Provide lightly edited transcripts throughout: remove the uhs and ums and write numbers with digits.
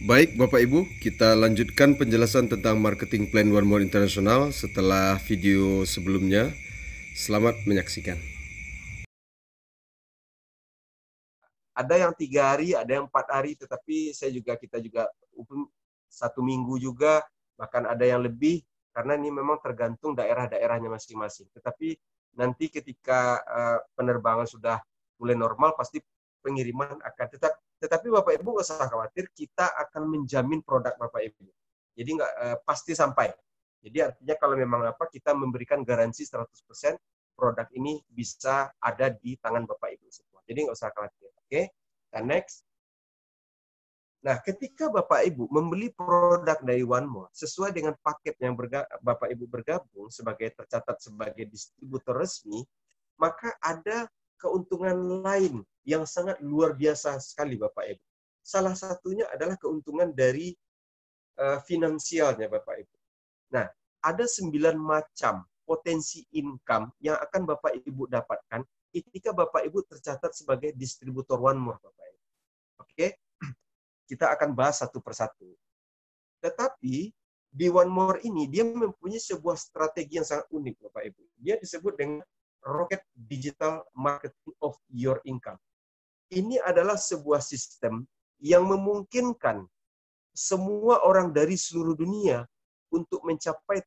Baik Bapak Ibu, kita lanjutkan penjelasan tentang marketing plan One More International setelah video sebelumnya. Selamat menyaksikan. Ada yang 3 hari, ada yang 4 hari, tetapi kita juga 1 minggu juga, bahkan ada yang lebih, karena ini memang tergantung daerah-daerahnya masing-masing. Tetapi nanti ketika penerbangan sudah mulai normal, pasti pengiriman akan tetap. Tetapi Bapak Ibu nggak usah khawatir, kita akan menjamin produk Bapak Ibu. Jadi nggak pasti sampai. Jadi artinya kalau memang kita memberikan garansi 100% produk ini bisa ada di tangan Bapak Ibu semua. Jadi nggak usah khawatir. Oke, dan next. Nah, ketika Bapak Ibu membeli produk dari One More sesuai dengan paket yang Bapak Ibu bergabung tercatat sebagai distributor resmi, maka ada keuntungan lain yang sangat luar biasa sekali Bapak Ibu. Salah satunya adalah keuntungan dari finansialnya Bapak Ibu. Nah, ada 9 macam potensi income yang akan Bapak Ibu dapatkan ketika Bapak Ibu tercatat sebagai distributor One More Bapak Ibu. Oke, kita akan bahas satu persatu. Tetapi di One More ini dia mempunyai sebuah strategi yang sangat unik Bapak Ibu. Dia disebut dengan Rocket Digital Marketing of Your Income. Ini adalah sebuah sistem yang memungkinkan semua orang dari seluruh dunia untuk mencapai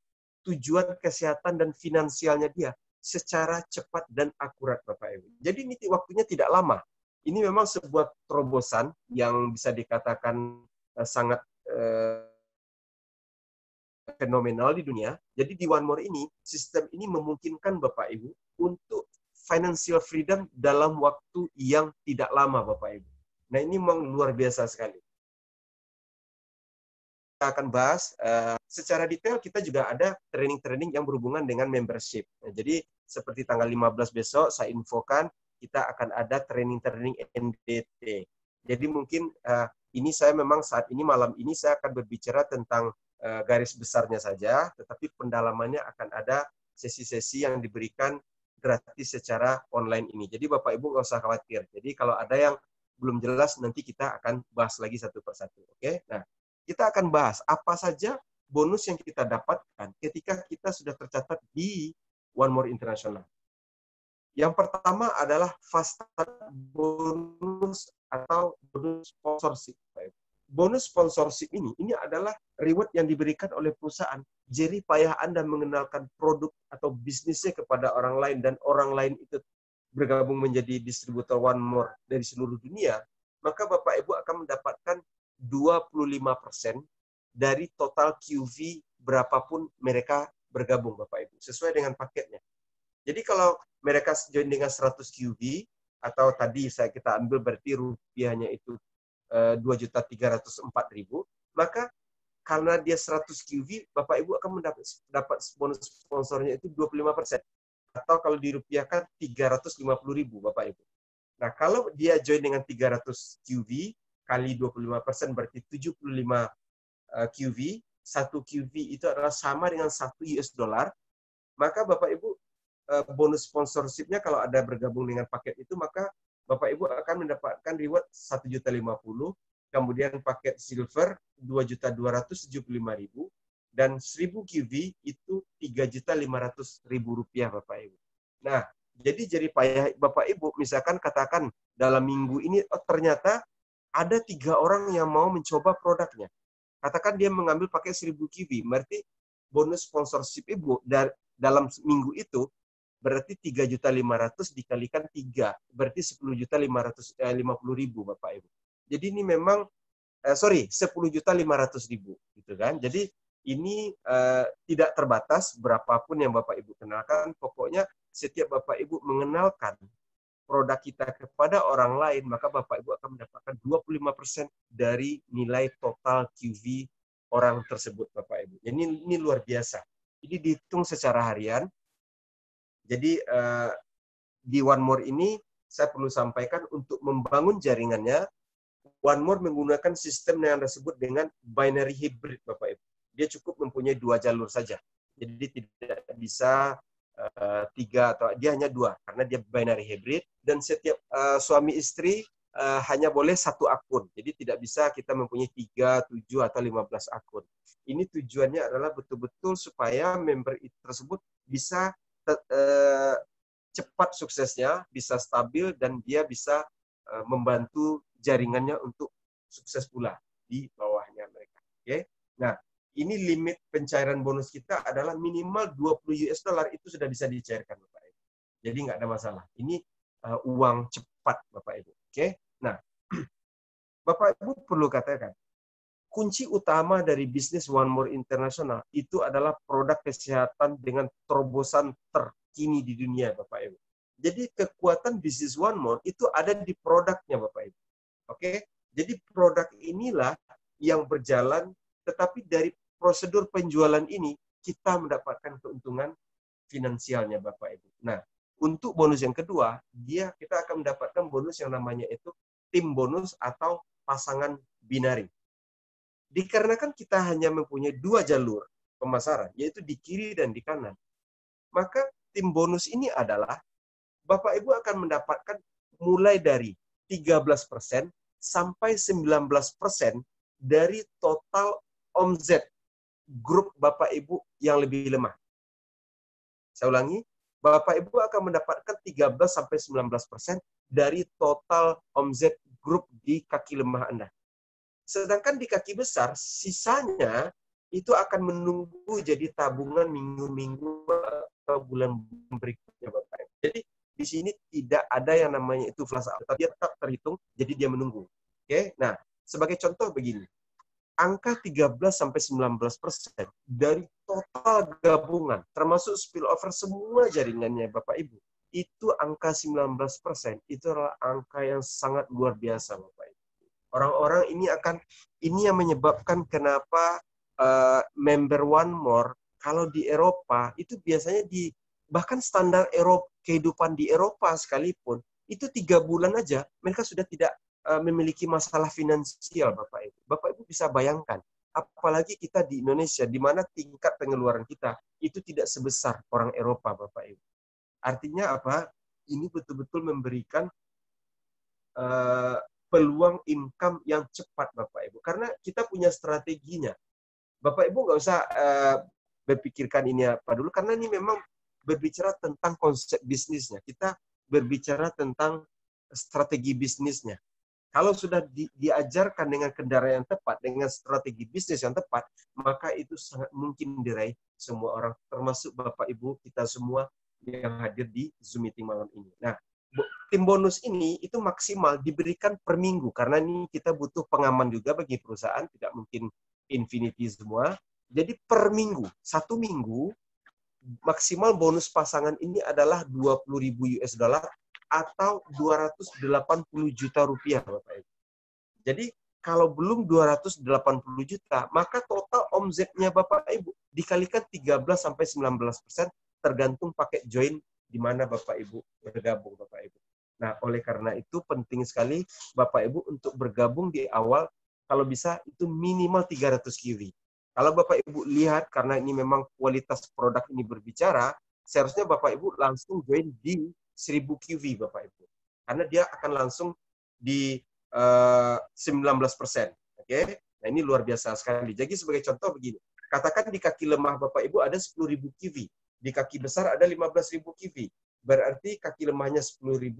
tujuan kesehatan dan finansialnya dia secara cepat dan akurat Bapak Ibu. Jadi ini waktunya tidak lama. Ini memang sebuah terobosan yang bisa dikatakan sangat fenomenal di dunia. Jadi di One More ini, sistem ini memungkinkan Bapak Ibu untuk financial freedom dalam waktu yang tidak lama Bapak Ibu. Nah ini memang luar biasa sekali. Kita akan bahas secara detail. Kita juga ada training-training yang berhubungan dengan membership. Nah, jadi seperti tanggal 15 besok saya infokan kita akan ada training-training NDT. Jadi mungkin ini saya memang saat ini malam ini saya akan berbicara tentang garis besarnya saja, tetapi pendalamannya akan ada sesi-sesi yang diberikan gratis secara online ini. Jadi Bapak Ibu nggak usah khawatir. Jadi kalau ada yang belum jelas nanti kita akan bahas lagi satu persatu. Oke? Nah, kita akan bahas apa saja bonus yang kita dapatkan ketika kita sudah tercatat di One More International. Yang pertama adalah fast start bonus atau bonus sponsorship. Bonus sponsorship ini adalah reward yang diberikan oleh perusahaan. Jerih payah Anda mengenalkan produk atau bisnisnya kepada orang lain dan orang lain itu bergabung menjadi distributor One More dari seluruh dunia, maka Bapak Ibu akan mendapatkan 25% dari total QV berapapun mereka bergabung Bapak Ibu, sesuai dengan paketnya. Jadi kalau mereka join dengan 100 QV, atau tadi kita ambil berarti rupiahnya itu 2.304.000, maka karena dia 100 QV, Bapak Ibu akan mendapat bonus sponsornya itu 25%. Atau kalau dirupiahkan 350.000 Bapak Ibu. Nah, kalau dia join dengan 300 QV, kali 25% berarti 75 QV, 1 QV itu adalah sama dengan 1 US dollar, maka Bapak Ibu bonus sponsorship-nya kalau ada bergabung dengan paket itu, maka Bapak Ibu akan mendapatkan reward 1.050.000, kemudian paket silver 2.275.000, dan 1.000 QV itu 3.500.000 rupiah Bapak Ibu. Nah, jadi payah Bapak Ibu, misalkan katakan dalam minggu ini ternyata ada 3 orang yang mau mencoba produknya. Katakan dia mengambil pakai 1.000 QV, berarti bonus sponsorship Ibu dalam minggu itu berarti 3.500.000 dikalikan 3, berarti 10.550.000 Bapak Ibu. Jadi ini memang 10.500.000 gitu kan. Jadi ini tidak terbatas berapapun yang Bapak Ibu kenalkan, pokoknya setiap Bapak Ibu mengenalkan produk kita kepada orang lain, maka Bapak Ibu akan mendapatkan 25% dari nilai total QV orang tersebut Bapak Ibu. Ini luar biasa. Ini dihitung secara harian. Jadi di One More ini saya perlu sampaikan untuk membangun jaringannya, One More menggunakan sistem yang disebut dengan binary hybrid Bapak Ibu. Dia cukup mempunyai 2 jalur saja. Jadi tidak bisa 3 atau dia hanya 2 karena dia binary hybrid, dan setiap suami istri hanya boleh satu akun. Jadi tidak bisa kita mempunyai 3, 7, atau 15 akun. Ini tujuannya adalah betul-betul supaya member tersebut bisa cepat suksesnya, bisa stabil, dan dia bisa membantu jaringannya untuk sukses pula di bawahnya mereka. Oke. Nah, ini limit pencairan bonus kita adalah minimal 20 US dollar itu sudah bisa dicairkan, Bapak Ibu. Jadi nggak ada masalah. Ini uang cepat, Bapak Ibu. Oke. Nah, Bapak Ibu perlu katakan, kunci utama dari bisnis One More International itu adalah produk kesehatan dengan terobosan terkini di dunia, Bapak Ibu. Jadi kekuatan bisnis One More itu ada di produknya, Bapak Ibu. Oke? Jadi produk inilah yang berjalan, tetapi dari prosedur penjualan ini kita mendapatkan keuntungan finansialnya, Bapak Ibu. Nah, untuk bonus yang kedua, kita akan mendapatkan bonus yang namanya itu tim bonus atau pasangan binari. Dikarenakan kita hanya mempunyai 2 jalur pemasaran, yaitu di kiri dan di kanan, maka tim bonus ini adalah Bapak Ibu akan mendapatkan mulai dari 13% sampai 19% dari total omzet grup Bapak Ibu yang lebih lemah. Saya ulangi, Bapak Ibu akan mendapatkan 13 sampai 19% dari total omzet grup di kaki lemah Anda. Sedangkan di kaki besar, sisanya itu akan menunggu jadi tabungan minggu-minggu atau bulan berikutnya, Bapak Ibu. Jadi di sini tidak ada yang namanya itu flash out, tapi dia tetap terhitung, jadi dia menunggu. Oke, nah sebagai contoh begini, angka 13-19% dari total gabungan, termasuk spillover semua jaringannya Bapak Ibu, itu angka 19%, itu adalah angka yang sangat luar biasa, Bapak Ibu. Orang-orang ini yang menyebabkan kenapa member One More, kalau di Eropa, itu biasanya bahkan standar kehidupan di Eropa sekalipun, itu 3 bulan aja, mereka sudah tidak memiliki masalah finansial, Bapak Ibu. Bapak Ibu bisa bayangkan, apalagi kita di Indonesia, di mana tingkat pengeluaran kita itu tidak sebesar orang Eropa, Bapak Ibu. Artinya apa? Ini betul-betul memberikan peluang income yang cepat, Bapak Ibu. Karena kita punya strateginya. Bapak Ibu nggak usah berpikirkan ini apa dulu, karena ini memang berbicara tentang konsep bisnisnya. Kita berbicara tentang strategi bisnisnya. Kalau sudah diajarkan dengan kendaraan yang tepat, dengan strategi bisnis yang tepat, maka itu sangat mungkin diraih semua orang, termasuk Bapak Ibu kita semua yang hadir di Zoom meeting malam ini. Nah, tim bonus ini itu maksimal diberikan per minggu, karena ini kita butuh pengaman juga bagi perusahaan, tidak mungkin infinity semua. Jadi per minggu, 1 minggu, maksimal bonus pasangan ini adalah 20.000 US dollar atau 280 juta rupiah, Bapak Ibu. Jadi kalau belum 280 juta, maka total omzetnya Bapak Ibu dikalikan 13-19%, tergantung pakai join di mana Bapak Ibu bergabung, Bapak Ibu. Nah, oleh karena itu penting sekali Bapak Ibu untuk bergabung di awal, kalau bisa itu minimal 300 QV. Kalau Bapak Ibu lihat, karena ini memang kualitas produk ini berbicara, seharusnya Bapak Ibu langsung join di 1000 QV, Bapak Ibu. Karena dia akan langsung di 19%. Oke? Nah, ini luar biasa sekali. Jadi sebagai contoh begini, katakan di kaki lemah Bapak Ibu ada 10.000 QV, di kaki besar ada 15.000 QV. Berarti kaki lemahnya 10.000,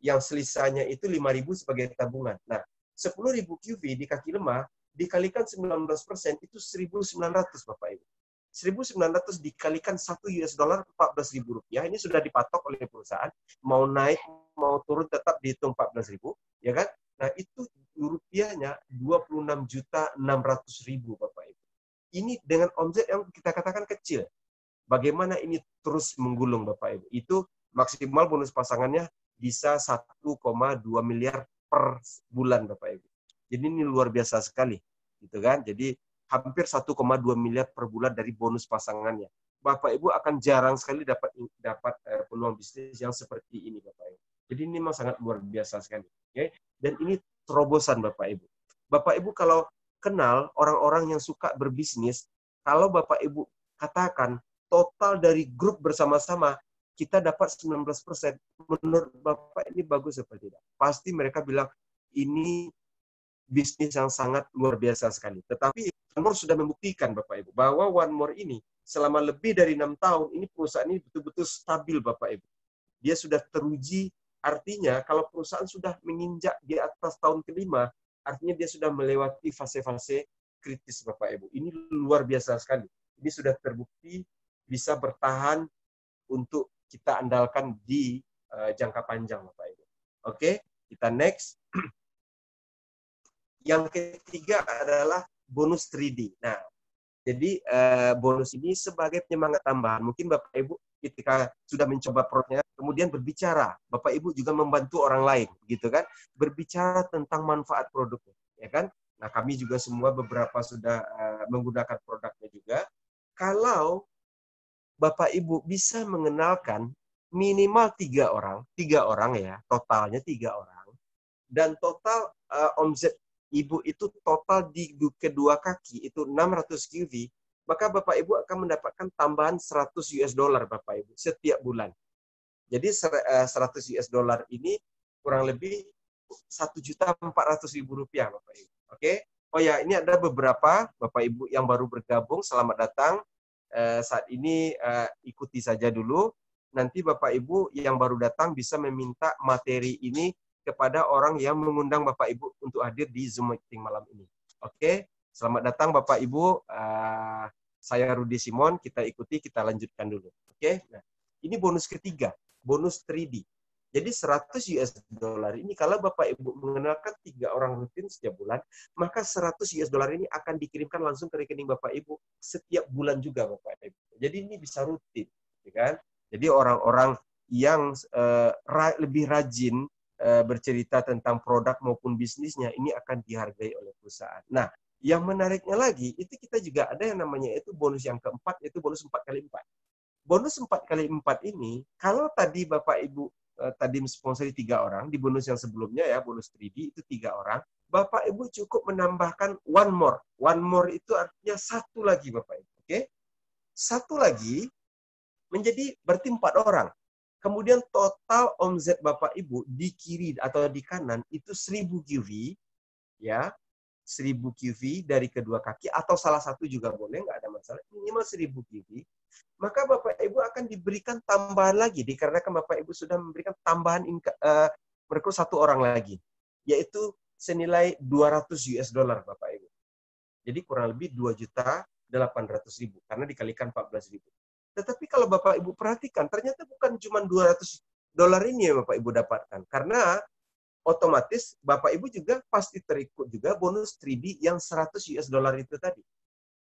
yang selisanya itu 5.000 sebagai tabungan. Nah, 10.000 QV di kaki lemah dikalikan 19% itu 1.900, Bapak Ibu. 1.900 dikalikan 1 US dollar 14.000 rupiah. Ini sudah dipatok oleh perusahaan. Mau naik, mau turun tetap dihitung 14.000, ya kan? Nah, itu rupiahnya 26.600.000, Bapak Ibu. Ini dengan omset yang kita katakan kecil. Bagaimana ini terus menggulung, Bapak Ibu? Itu maksimal bonus pasangannya bisa 1,2 miliar per bulan, Bapak Ibu. Jadi ini luar biasa sekali, gitu kan? Jadi hampir 1,2 miliar per bulan dari bonus pasangannya. Bapak Ibu akan jarang sekali dapat peluang bisnis yang seperti ini, Bapak Ibu. Jadi ini memang sangat luar biasa sekali. Okay? Dan ini terobosan, Bapak Ibu. Bapak Ibu kalau kenal orang-orang yang suka berbisnis, kalau Bapak Ibu katakan total dari grup bersama-sama kita dapat 19%, menurut Bapak ini bagus apa tidak? Pasti mereka bilang, ini bisnis yang sangat luar biasa sekali. Tetapi One More sudah membuktikan, Bapak Ibu, bahwa One More ini selama lebih dari 6 tahun, ini perusahaan ini betul-betul stabil, Bapak Ibu. Dia sudah teruji, artinya kalau perusahaan sudah menginjak di atas tahun kelima, artinya dia sudah melewati fase-fase kritis, Bapak Ibu. Ini luar biasa sekali. Ini sudah terbukti bisa bertahan untuk kita andalkan di jangka panjang, Bapak Ibu. Oke, kita next. Yang ketiga adalah bonus 3D. Nah, jadi bonus ini sebagai penyemangat tambahan. Mungkin Bapak Ibu ketika sudah mencoba produknya, kemudian berbicara, Bapak Ibu juga membantu orang lain, gitu kan? Berbicara tentang manfaat produknya, ya kan? Nah, kami juga semua beberapa sudah menggunakan produknya juga. Kalau Bapak Ibu bisa mengenalkan minimal 3 orang ya, totalnya 3 orang, dan total omset Ibu itu total di kedua kaki itu 600 QV, maka Bapak Ibu akan mendapatkan tambahan 100 US dollar Bapak Ibu setiap bulan. Jadi 100 US dollar ini kurang lebih 1.400.000 rupiah Bapak Ibu. Oke. Oh ya, ini ada beberapa Bapak Ibu yang baru bergabung, selamat datang. Saat ini ikuti saja dulu. Nanti Bapak Ibu yang baru datang bisa meminta materi ini kepada orang yang mengundang Bapak Ibu untuk hadir di Zoom meeting malam ini. Oke, selamat datang Bapak Ibu. Saya Rudi Simon, kita ikuti, kita lanjutkan dulu. Oke, nah ini bonus ketiga, bonus 3D. Jadi 100 US dollar ini kalau Bapak Ibu mengenalkan 3 orang rutin setiap bulan, maka 100 US dollar ini akan dikirimkan langsung ke rekening Bapak Ibu setiap bulan juga Bapak Ibu. Jadi ini bisa rutin, ya kan? Jadi orang-orang yang lebih rajin bercerita tentang produk maupun bisnisnya, ini akan dihargai oleh perusahaan. Nah, yang menariknya lagi, itu kita juga ada yang namanya itu bonus yang keempat, yaitu bonus 4x4. Bonus 4x4 ini, kalau tadi Bapak Ibu tadi mensponsori 3 orang, di bonus yang sebelumnya ya, bonus 3D itu 3 orang, Bapak Ibu cukup menambahkan one more. One more itu artinya satu lagi Bapak Ibu. Oke? Satu lagi menjadi berarti 4 orang. Kemudian total omset Bapak Ibu di kiri atau di kanan itu 1000 QV, ya, 1000 QV dari kedua kaki atau salah satu juga boleh, nggak ada masalah, minimal 1000 QV. Maka Bapak Ibu akan diberikan tambahan lagi, dikarenakan Bapak Ibu sudah memberikan tambahan merekrut 1 orang lagi, yaitu senilai 200 US dollar Bapak Ibu. Jadi kurang lebih 2.800.000 karena dikalikan 14.000. Tetapi kalau Bapak Ibu perhatikan, ternyata bukan cuma 200 dolar ini yang Bapak Ibu dapatkan. Karena otomatis Bapak Ibu juga pasti terikut juga bonus 3D yang 100 US dollar itu tadi.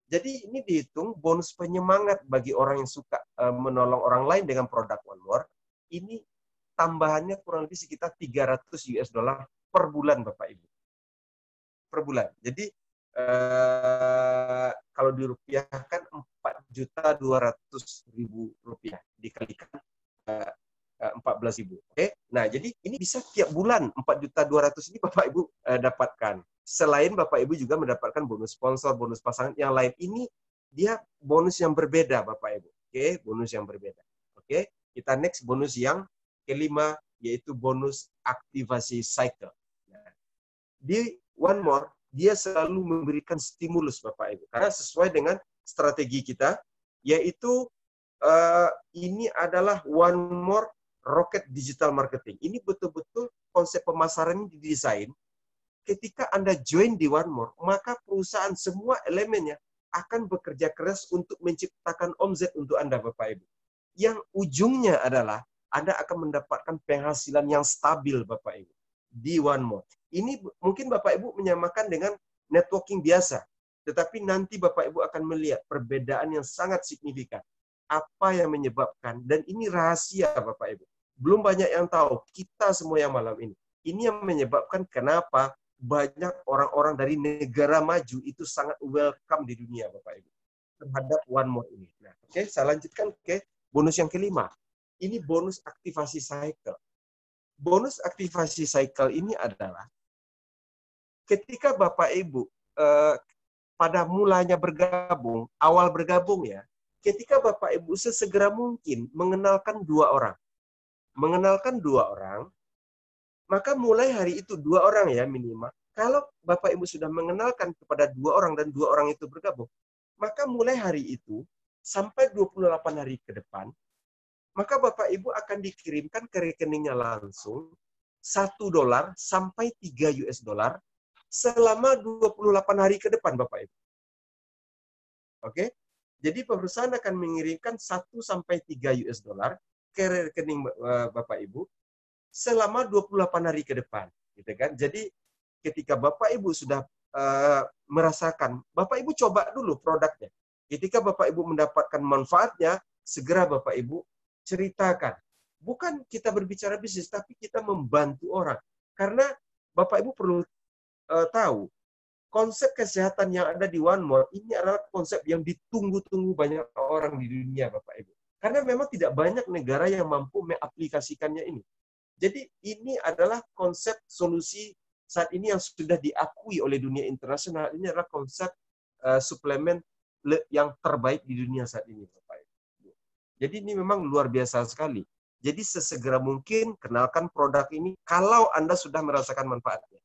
Jadi ini dihitung bonus penyemangat bagi orang yang suka menolong orang lain dengan produk One More. Ini tambahannya kurang lebih sekitar 300 US dollar per bulan Bapak Ibu. Per bulan. Jadi kalau dirupiahkan 4.200.000 rupiah dikalikan 14.000. Oke. Nah, jadi ini bisa tiap bulan 4.200.000 ini Bapak Ibu dapatkan. Selain Bapak Ibu juga mendapatkan bonus sponsor, bonus pasangan yang lain. Ini dia bonus yang berbeda Bapak Ibu. Oke, bonus yang berbeda. Oke, kita next bonus yang kelima yaitu bonus aktivasi cycle. Nah, di One More dia selalu memberikan stimulus Bapak Ibu. Karena sesuai dengan strategi kita, yaitu ini adalah One More Rocket Digital Marketing. Ini betul-betul konsep pemasaran ini didesain. Ketika Anda join di One More, maka perusahaan semua elemennya akan bekerja keras untuk menciptakan omset untuk Anda Bapak Ibu. Yang ujungnya adalah Anda akan mendapatkan penghasilan yang stabil Bapak Ibu di One More. Ini mungkin Bapak Ibu menyamakan dengan networking biasa. Tetapi nanti Bapak Ibu akan melihat perbedaan yang sangat signifikan. Apa yang menyebabkan, dan ini rahasia Bapak Ibu. Belum banyak yang tahu, kita semua yang malam ini. Ini yang menyebabkan kenapa banyak orang-orang dari negara maju itu sangat welcome di dunia Bapak Ibu. Terhadap One More ini. Nah, oke, saya lanjutkan ke bonus yang kelima. Ini bonus aktivasi cycle. Bonus aktivasi cycle ini adalah ketika Bapak Ibu pada mulanya bergabung, awal bergabung ya, ketika Bapak Ibu sesegera mungkin mengenalkan 2 orang. Mengenalkan 2 orang, Maka mulai hari itu 2 orang ya minimal. Kalau Bapak Ibu sudah mengenalkan kepada 2 orang dan 2 orang itu bergabung, maka mulai hari itu sampai 28 hari ke depan, maka Bapak Ibu akan dikirimkan ke rekeningnya langsung $1 sampai 3 US dollar selama 28 hari ke depan Bapak Ibu. Oke? Jadi perusahaan akan mengirimkan 1 sampai 3 US dollar ke rekening Bapak Ibu selama 28 hari ke depan, gitu kan? Jadi ketika Bapak Ibu sudah merasakan, Bapak Ibu coba dulu produknya. Ketika Bapak Ibu mendapatkan manfaatnya, segera Bapak Ibu ceritakan. Bukan kita berbicara bisnis, tapi kita membantu orang. Karena Bapak Ibu perlu tahu, konsep kesehatan yang ada di One More ini adalah konsep yang ditunggu-tunggu banyak orang di dunia, Bapak Ibu. Karena memang tidak banyak negara yang mampu mengaplikasikannya ini. Jadi ini adalah konsep solusi saat ini yang sudah diakui oleh dunia internasional. Ini adalah konsep suplemen yang terbaik di dunia saat ini, Bapak Ibu. Jadi ini memang luar biasa sekali. Jadi sesegera mungkin kenalkan produk ini kalau Anda sudah merasakan manfaatnya.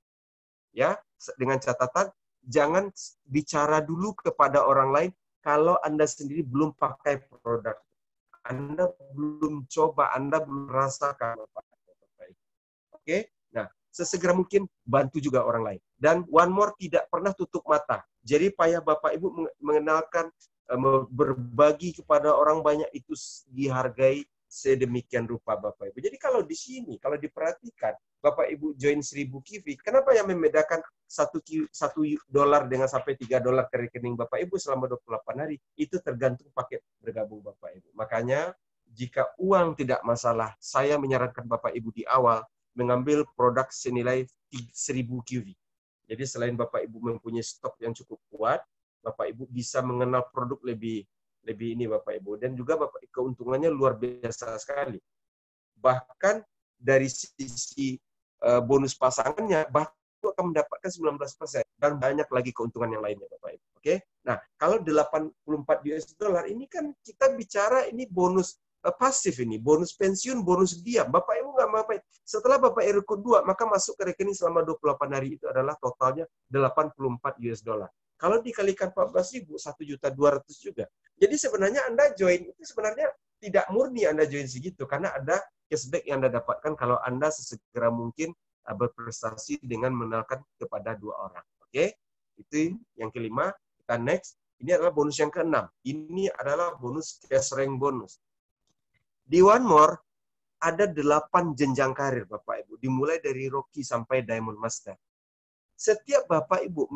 Ya, dengan catatan jangan bicara dulu kepada orang lain kalau Anda sendiri belum pakai produk. Anda belum coba, Anda belum rasakan manfaatnya. Oke? Nah, sesegera mungkin bantu juga orang lain. Dan One More tidak pernah tutup mata. Jadi payah Bapak Ibu mengenalkan, berbagi kepada orang banyak itu dihargai sedemikian rupa Bapak Ibu. Jadi kalau di sini, kalau diperhatikan, Bapak Ibu join 1000 kivi, kenapa yang membedakan $1 dengan sampai $3 ke rekening Bapak Ibu selama 28 hari? Itu tergantung paket bergabung Bapak Ibu. Makanya, jika uang tidak masalah, saya menyarankan Bapak Ibu di awal, mengambil produk senilai 1000 QV. Jadi selain Bapak Ibu mempunyai stok yang cukup kuat, Bapak Ibu bisa mengenal produk lebih ini Bapak Ibu. Dan juga Bapak keuntungannya luar biasa sekali. Bahkan dari sisi bonus pasangannya, bahkan akan mendapatkan 19% dan banyak lagi keuntungan yang lainnya Bapak Ibu. Oke. Nah, kalau 84 US dollar ini kan kita bicara ini bonus pasif ini, bonus pensiun, bonus diam. Bapak Ibu nggak apa-apa. Setelah Bapak Ibu ikut 2, maka masuk ke rekening selama 28 hari itu adalah totalnya 84 US dollar. Kalau dikalikan 14.000, 1.200.000 juga. Jadi sebenarnya Anda join itu sebenarnya tidak murni Anda join segitu, karena ada cashback yang Anda dapatkan kalau Anda sesegera mungkin berprestasi dengan mengenalkan kepada 2 orang. Oke? Itu yang kelima. Kita next. Ini adalah bonus yang keenam. Ini adalah bonus cash rank bonus. Di One More, ada 8 jenjang karir, Bapak Ibu. Dimulai dari Rookie sampai Diamond Master. Setiap Bapak Ibu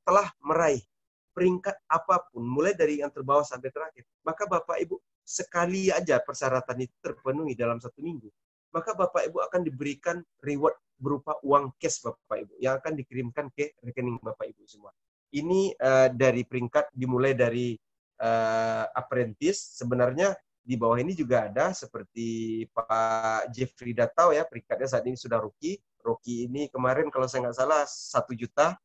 telah meraih peringkat apapun, mulai dari yang terbawah sampai terakhir, maka Bapak Ibu sekali aja persyaratan itu terpenuhi dalam 1 minggu, maka Bapak Ibu akan diberikan reward berupa uang cash Bapak Ibu, yang akan dikirimkan ke rekening Bapak Ibu semua. Ini dari peringkat dimulai dari apprentice, sebenarnya di bawah ini juga ada seperti Pak Jeffrey Datau ya, peringkatnya saat ini sudah rookie. Rookie ini kemarin kalau saya nggak salah 1 juta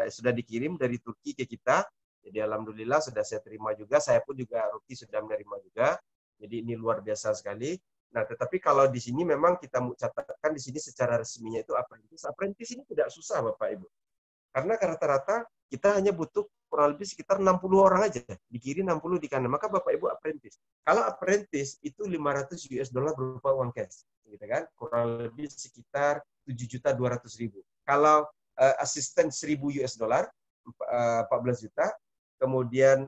sudah dikirim dari Turki ke kita. Jadi alhamdulillah sudah saya terima juga. Saya pun juga rookie sudah menerima juga. Jadi ini luar biasa sekali. Nah, tetapi kalau di sini memang kita catatkan di sini secara resminya itu apprentice. Apprentice ini tidak susah Bapak Ibu. Karena rata-rata kita hanya butuh kurang lebih sekitar 60 orang aja. Di kiri 60 di kanan. Maka Bapak Ibu apprentice. Kalau apprentice itu 500 US dollar berupa uang cash. Gitu kan? Kurang lebih sekitar 7.200.000. Kalau asisten 1.000 US dollar, 14 juta. Kemudian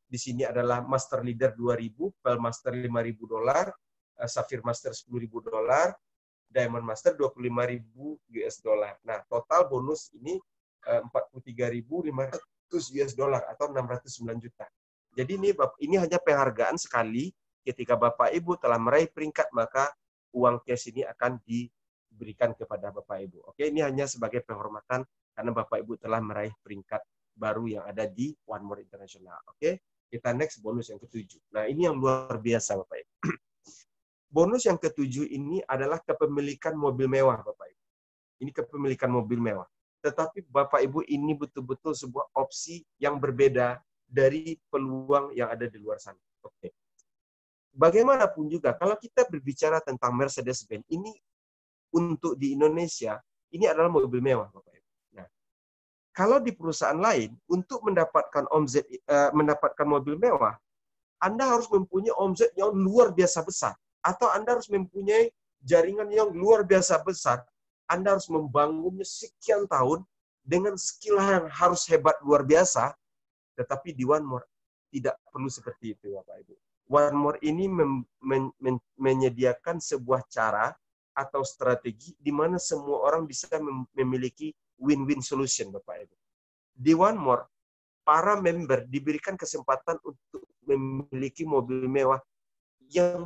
di sini adalah Master Leader 2.000, Pearl Master 5.000 dolar, Sapphire Master 10.000 dolar, Diamond Master 25.000 US dollar. Nah, total bonus ini 43.500 US dollar atau 609 juta. Jadi ini hanya penghargaan sekali ketika Bapak Ibu telah meraih peringkat, maka uang cash ini akan diberikan kepada Bapak Ibu. Oke, ini hanya sebagai penghormatan karena Bapak Ibu telah meraih peringkat baru yang ada di One More International. Oke, kita next bonus yang ke-7. Nah, ini yang luar biasa Bapak Ibu. Bonus yang ke-7 ini adalah kepemilikan mobil mewah Bapak Ibu. Ini kepemilikan mobil mewah. Tetapi Bapak Ibu ini betul-betul sebuah opsi yang berbeda dari peluang yang ada di luar sana. Oke. Bagaimanapun juga, kalau kita berbicara tentang Mercedes-Benz, ini untuk di Indonesia, ini adalah mobil mewah, Bapak Ibu. Nah, kalau di perusahaan lain, untuk mendapatkan omzet, mendapatkan mobil mewah, Anda harus mempunyai omzet yang luar biasa besar. Atau Anda harus mempunyai jaringan yang luar biasa besar. Anda harus membangunnya sekian tahun dengan skill yang harus hebat luar biasa. Tetapi di One More tidak perlu seperti itu, Bapak Ibu. One More ini menyediakan sebuah cara atau strategi di mana semua orang bisa memiliki win-win solution, Bapak Ibu. Di One More, para member diberikan kesempatan untuk memiliki mobil mewah yang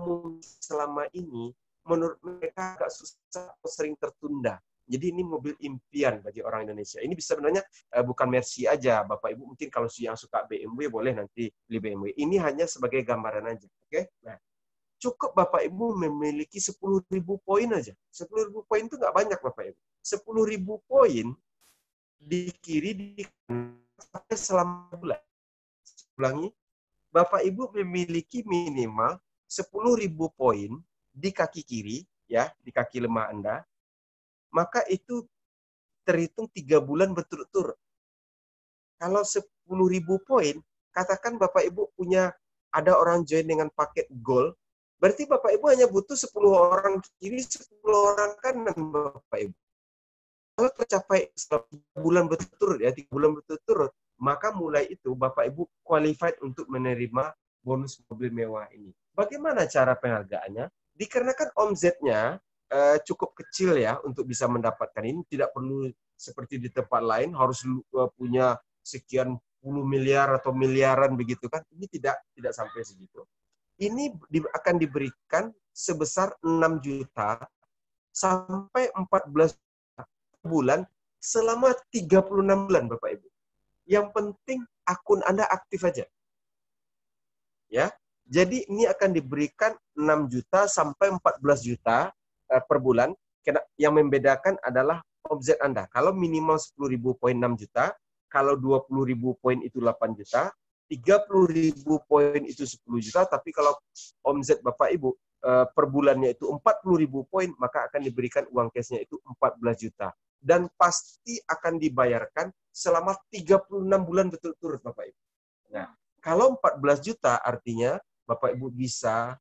selama ini menurut mereka agak susah atau sering tertunda. Jadi ini mobil impian bagi orang Indonesia. Ini bisa sebenarnya bukan Mercy aja, Bapak Ibu. Mungkin kalau yang suka BMW boleh nanti beli BMW. Ini hanya sebagai gambaran aja, oke? Nah, cukup Bapak Ibu memiliki 10.000 poin aja. 10.000 poin itu nggak banyak, Bapak Ibu. 10.000 poin di kiri di kanan selama bulan. Ulangi, Bapak Ibu memiliki minimal 10.000 poin di kaki kiri, ya, di kaki lemah Anda, maka itu terhitung 3 bulan berturut-turut. Kalau 10.000 poin, katakan Bapak Ibu punya, ada orang join dengan paket gold, berarti Bapak Ibu hanya butuh 10 orang kiri, 10 orang kanan, Bapak Ibu. Kalau tercapai 3 bulan berturut-turut, ya, 3 bulan berturut-turut, maka mulai itu Bapak Ibu qualified untuk menerima bonus mobil mewah ini. Bagaimana cara penghargaannya? Dikarenakan omzetnya cukup kecil ya untuk bisa mendapatkan ini, tidak perlu seperti di tempat lain harus punya sekian puluh miliar atau miliaran begitu kan. Ini tidak sampai segitu. Ini akan diberikan sebesar 6 juta sampai 14 bulan selama 36 bulan, Bapak Ibu. Yang penting akun Anda aktif aja. Ya. Jadi ini akan diberikan 6 juta sampai 14 juta per bulan. Yang membedakan adalah omzet Anda. Kalau minimal 10.000 poin 6 juta, kalau 20.000 poin itu 8 juta, 30.000 poin itu 10 juta, tapi kalau omzet Bapak Ibu per bulannya itu 40.000 poin, maka akan diberikan uang cashnya itu 14 juta. Dan pasti akan dibayarkan selama 36 bulan berturut-turut, Bapak Ibu. Nah, kalau 14 juta artinya Bapak Ibu bisa,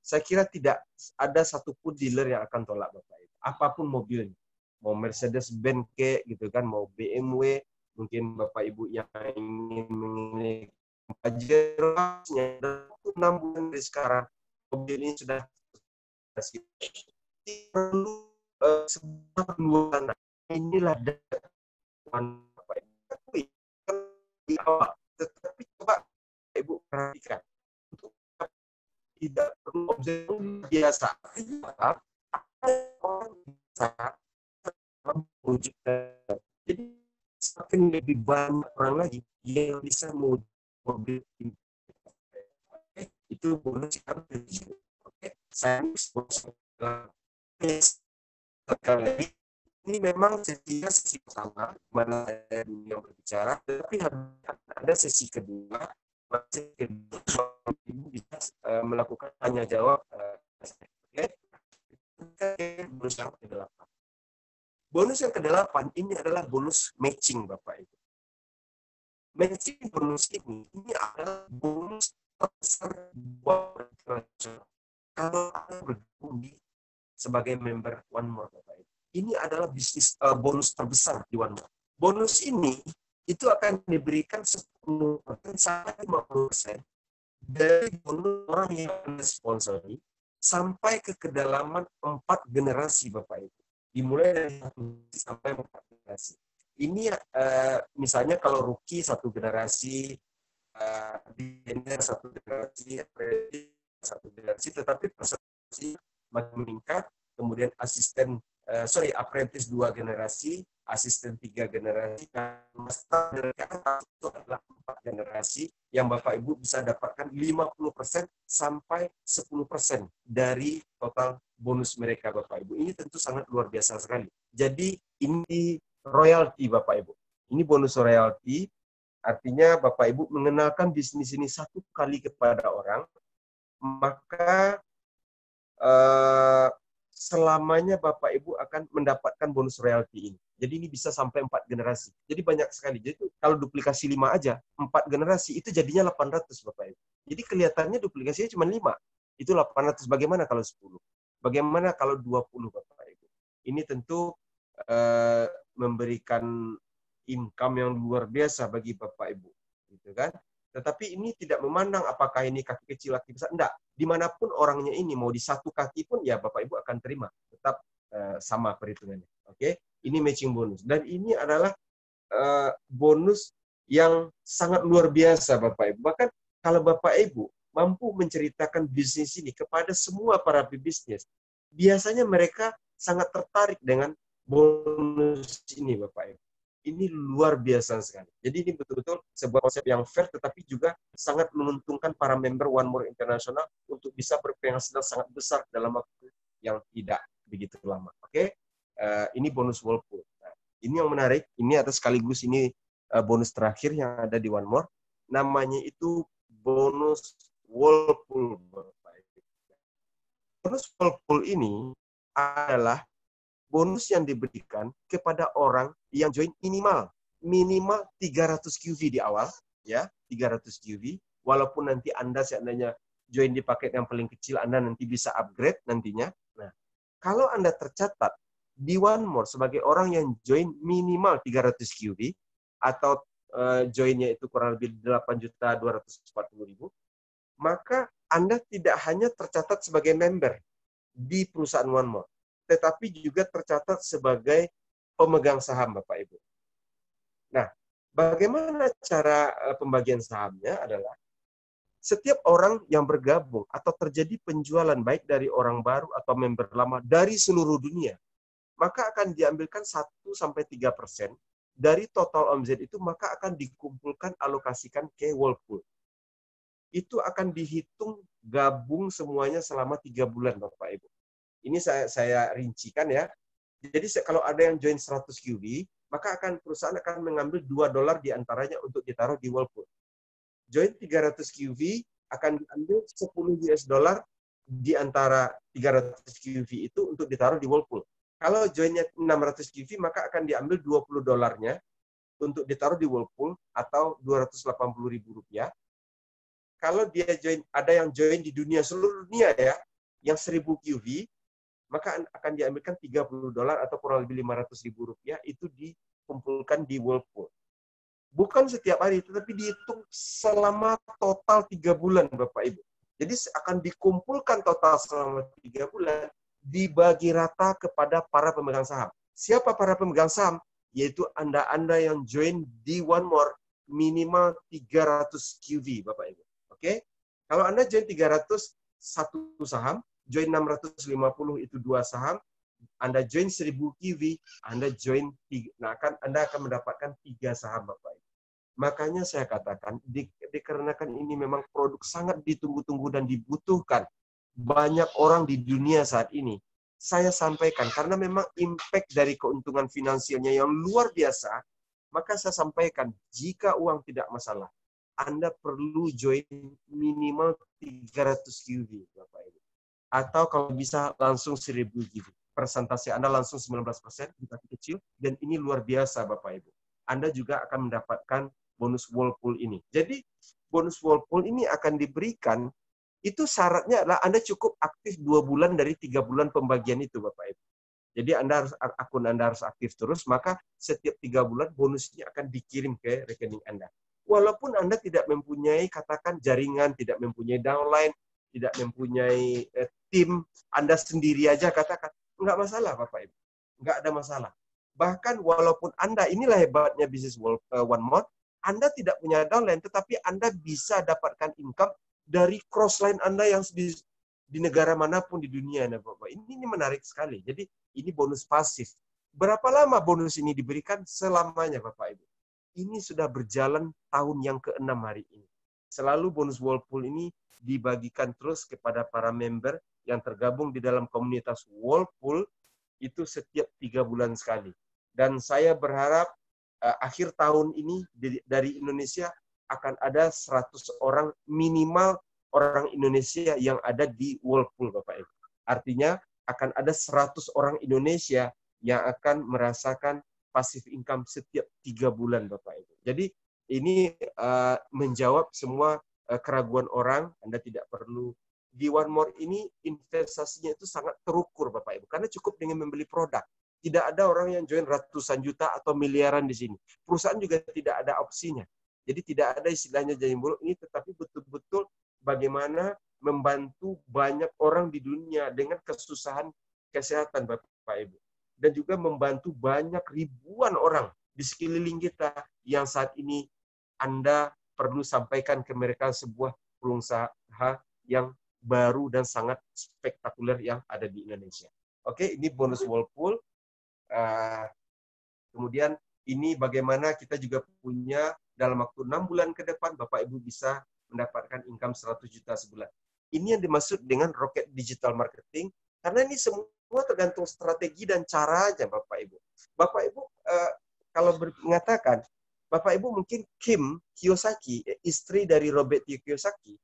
saya kira tidak ada satupun dealer yang akan tolak Bapak Ibu. Apapun mobilnya, mau Mercedes-Benz gitu kan, mau BMW, mungkin Bapak Ibu yang ingin memiliki Pajero, 6 bulan dari sekarang mobil ini sudah perlu sebuah peluang. Inilah Bapak Ibu di awal, tetapi coba Ibu perhatikan untuk tidak perlu objek biasa. Orang bisa mewujudkan. Jadi semakin lebih banyak orang lagi yang bisa mobil ini. Itu bonus yang saya ini memang sesi pertama mana dunia berbicara, tapi ada sesi kedua. Sesi kedua Ibu bisa melakukan tanya jawab. Bonus yang ke-8. Bonus yang ke-8 ini adalah bonus matching, Bapak Ibu. Matching bonus ini adalah bonus terbesar buat internasional. Kalau Anda bergabung sebagai member One More, Bapak Ibu, ini adalah bisnis bonus terbesar di One More. Bonus ini itu akan diberikan 10% sampai 50% dari bonus orang yang Anda sponsori sampai ke kedalaman 4 generasi, Bapak Ibu. Dimulai dari 1 sampai 4 generasi. Ini misalnya kalau rookie 1 generasi, beginner 1 generasi, apprentice 1 generasi, tetapi persentase makin meningkat, kemudian apprentice 2 generasi, asisten 3 generasi, dan master dari atas itu adalah 4 generasi yang Bapak Ibu bisa dapatkan 50% sampai 10% dari total bonus mereka, Bapak Ibu. Ini tentu sangat luar biasa sekali. Jadi ini royalty, Bapak Ibu. Ini bonus royalty, artinya Bapak Ibu mengenalkan bisnis ini 1 kali kepada orang, maka selamanya Bapak Ibu akan mendapatkan bonus royalti ini. Jadi ini bisa sampai 4 generasi. Jadi banyak sekali. Jadi kalau duplikasi 5 aja, 4 generasi itu jadinya 800 Bapak Ibu. Jadi kelihatannya duplikasinya cuma 5. Itu 800. Bagaimana kalau 10? Bagaimana kalau 20 Bapak Ibu? Ini tentu memberikan income yang luar biasa bagi Bapak Ibu. Gitu kan? Tetapi ini tidak memandang apakah ini kaki kecil, kaki besar. Enggak. Dimanapun orangnya ini, mau di satu kaki pun, ya Bapak Ibu akan terima. Tetap sama perhitungannya. Oke? Ini matching bonus. Dan ini adalah bonus yang sangat luar biasa, Bapak Ibu. Bahkan kalau Bapak Ibu mampu menceritakan bisnis ini kepada semua para pebisnis, biasanya mereka sangat tertarik dengan bonus ini, Bapak Ibu. Ini luar biasa sekali. Jadi ini betul-betul sebuah konsep yang fair, tetapi juga sangat menguntungkan para member One More International untuk bisa berpenghasilan sangat besar dalam waktu yang tidak begitu lama. Oke? Ini bonus Whirlpool. Nah, ini yang menarik. Ini atau sekaligus ini bonus terakhir yang ada di One More. Namanya itu bonus Whirlpool. Bonus Whirlpool ini adalah bonus yang diberikan kepada orang yang join minimal 300 QV di awal, ya, 300 QV. Walaupun nanti Anda seandainya join di paket yang paling kecil, Anda nanti bisa upgrade nantinya. Nah, kalau Anda tercatat di One More sebagai orang yang join minimal 300 QV atau joinnya itu kurang lebih 8.240.000, maka Anda tidak hanya tercatat sebagai member di perusahaan One More, tetapi juga tercatat sebagai pemegang saham, Bapak Ibu. Nah, bagaimana cara pembagian sahamnya adalah setiap orang yang bergabung atau terjadi penjualan baik dari orang baru atau member lama dari seluruh dunia, maka akan diambilkan 1-3% dari total omzet itu, maka akan dikumpulkan, alokasikan ke Whirlpool. Itu akan dihitung gabung semuanya selama 3 bulan, Bapak Ibu. Ini saya rincikan ya. Jadi kalau ada yang join 100 QB, maka perusahaan akan mengambil $2 diantaranya untuk ditaruh di Whirlpool. Join 300 QB akan diambil $10 di antara 300 QV itu untuk ditaruh di Whirlpool. Kalau joinnya 600 QV, maka akan diambil $20 untuk ditaruh di Whirlpool atau Rp280.000. Kalau dia join, ada yang join di seluruh dunia ya, yang 1000 QV, maka akan diambilkan $30 atau kurang lebih Rp500.000 itu dikumpulkan di Whirlpool. Bukan setiap hari, tetapi dihitung selama total 3 bulan, Bapak Ibu. Jadi akan dikumpulkan total selama 3 bulan, dibagi rata kepada para pemegang saham. Siapa para pemegang saham? Yaitu Anda yang join di One More minimal 300 QV, Bapak Ibu. Oke? Kalau Anda join 300, 1 saham, join 650 itu 2 saham, Anda join 1000 QV, Anda join 3, nah Anda akan mendapatkan 3 saham, Bapak Ibu. Makanya saya katakan, dikarenakan ini memang produk sangat ditunggu-tunggu dan dibutuhkan banyak orang di dunia saat ini, saya sampaikan, karena memang impact dari keuntungan finansialnya yang luar biasa, maka saya sampaikan, jika uang tidak masalah, Anda perlu join minimal 300 QV, Bapak Ibu. Atau kalau bisa langsung 1000 QV. Persentase Anda langsung 19% di kaki kecil, dan ini luar biasa, Bapak Ibu. Anda juga akan mendapatkan bonus Whirlpool ini. Jadi, bonus Whirlpool ini akan diberikan, itu syaratnya adalah Anda cukup aktif 2 bulan dari 3 bulan pembagian itu, Bapak Ibu. Jadi akun Anda harus aktif terus, maka setiap 3 bulan bonusnya akan dikirim ke rekening Anda. Walaupun Anda tidak mempunyai, katakan, jaringan, tidak mempunyai downline, tidak mempunyai tim, Anda sendiri aja katakan, enggak masalah, Bapak Ibu. Enggak ada masalah. Bahkan walaupun Anda, inilah hebatnya bisnis One More, Anda tidak punya downline, tetapi Anda bisa dapatkan income dari crossline Anda yang di negara manapun di dunia, Bapak. Ini menarik sekali. Jadi ini bonus pasif. Berapa lama bonus ini diberikan? Selamanya, Bapak Ibu. Ini sudah berjalan tahun yang ke-6 hari ini. Selalu bonus Whirlpool ini dibagikan terus kepada para member yang tergabung di dalam komunitas Whirlpool itu setiap 3 bulan sekali. Dan saya berharap akhir tahun ini dari Indonesia akan ada 100 orang minimal orang Indonesia yang ada di Whirlpool, Bapak Ibu. Artinya akan ada 100 orang Indonesia yang akan merasakan passive income setiap 3 bulan, Bapak Ibu. Jadi ini menjawab semua keraguan orang. Anda tidak perlu di One More ini investasinya itu sangat terukur, Bapak Ibu, karena cukup dengan membeli produk. Tidak ada orang yang join ratusan juta atau miliaran di sini. Perusahaan juga tidak ada opsinya. Jadi tidak ada istilahnya jaring buruk ini, tetapi betul-betul bagaimana membantu banyak orang di dunia dengan kesusahan kesehatan, Bapak Ibu. Dan juga membantu banyak ribuan orang di sekeliling kita yang saat ini Anda perlu sampaikan ke mereka sebuah perusahaan yang baru dan sangat spektakuler yang ada di Indonesia. Oke, ini bonus Whirlpool. Kemudian ini bagaimana kita juga punya dalam waktu 6 bulan ke depan Bapak Ibu bisa mendapatkan income 100 juta sebulan. Ini yang dimaksud dengan rocket digital marketing, karena ini semua tergantung strategi dan caranya Bapak Ibu. Bapak Ibu kalau mengatakan, Bapak Ibu mungkin Kim Kiyosaki, istri dari Robert Kiyosaki,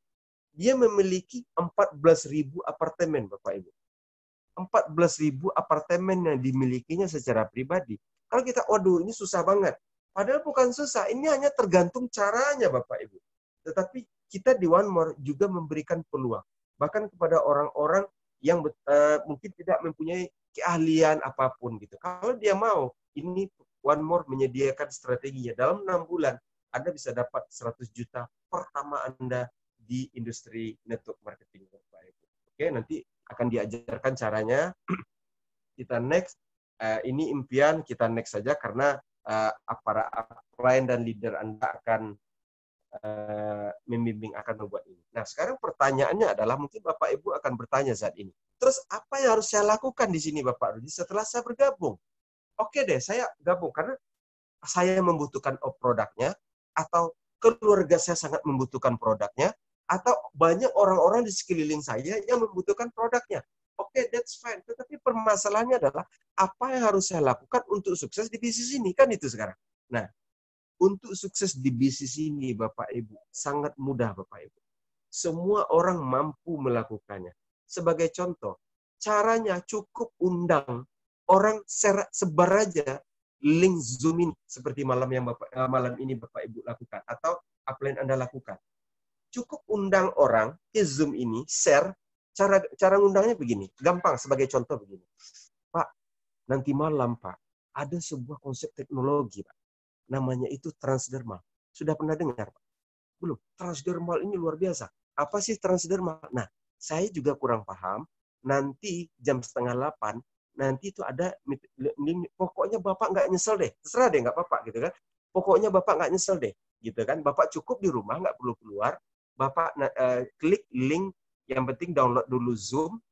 dia memiliki 14.000 apartemen Bapak Ibu. 14.000 apartemen yang dimilikinya secara pribadi. Kalau kita, waduh ini susah banget. Padahal bukan susah, ini hanya tergantung caranya Bapak Ibu. Tetapi kita di One More juga memberikan peluang. Bahkan kepada orang-orang yang mungkin tidak mempunyai keahlian apapun gitu. Kalau dia mau, ini One More menyediakan strateginya. Dalam 6 bulan, Anda bisa dapat 100 juta pertama Anda di industri network marketing Bapak Ibu. Oke, nanti akan diajarkan caranya. Kita next. Ini impian, kita next saja karena para upline dan leader Anda akan membimbing, akan membuat ini. Nah, sekarang pertanyaannya adalah mungkin Bapak Ibu akan bertanya saat ini. Terus apa yang harus saya lakukan di sini Bapak Rudi setelah saya bergabung? Oke deh, saya gabung karena saya membutuhkan produknya, atau keluarga saya sangat membutuhkan produknya, atau banyak orang-orang di sekeliling saya yang membutuhkan produknya. Oke, that's fine. Tetapi permasalahannya adalah apa yang harus saya lakukan untuk sukses di bisnis ini, kan itu sekarang. Nah, untuk sukses di bisnis ini Bapak Ibu sangat mudah Bapak Ibu. Semua orang mampu melakukannya. Sebagai contoh, caranya cukup undang orang, sebar aja link Zoom ini seperti malam ini Bapak Ibu lakukan atau upline Anda lakukan. Cukup undang orang ke Zoom ini, share. Cara ngundangnya begini, gampang. Sebagai contoh begini, Pak, nanti malam Pak, ada sebuah konsep teknologi Pak, namanya itu transdermal. Sudah pernah dengar Pak? Belum. Transdermal ini luar biasa. Apa sih transdermal? Nah, saya juga kurang paham. Nanti jam 7:30, nanti itu ada, pokoknya Bapak nggak nyesel deh. Terserah deh, nggak apa-apa gitu kan. Pokoknya Bapak nggak nyesel deh. Gitu kan. Bapak cukup di rumah, nggak perlu keluar. Bapak klik link, yang penting download dulu Zoom,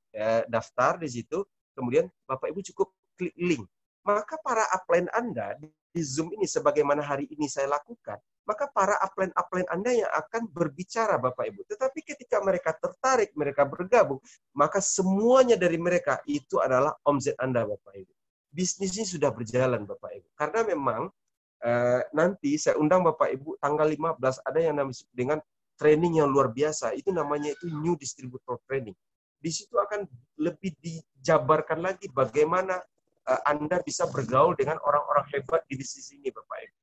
daftar di situ, kemudian Bapak Ibu cukup klik link. Maka para upline Anda di Zoom ini, sebagaimana hari ini saya lakukan, maka para upline Anda yang akan berbicara Bapak Ibu. Tetapi ketika mereka tertarik, mereka bergabung, maka semuanya dari mereka itu adalah omset Anda Bapak Ibu. Bisnisnya sudah berjalan Bapak Ibu. Karena memang nanti saya undang Bapak Ibu tanggal 15 ada yang namanya dengan training yang luar biasa. Itu namanya itu New Distributor Training. Di situ akan lebih dijabarkan lagi bagaimana Anda bisa bergaul dengan orang-orang hebat di bisnis ini Bapak Ibu.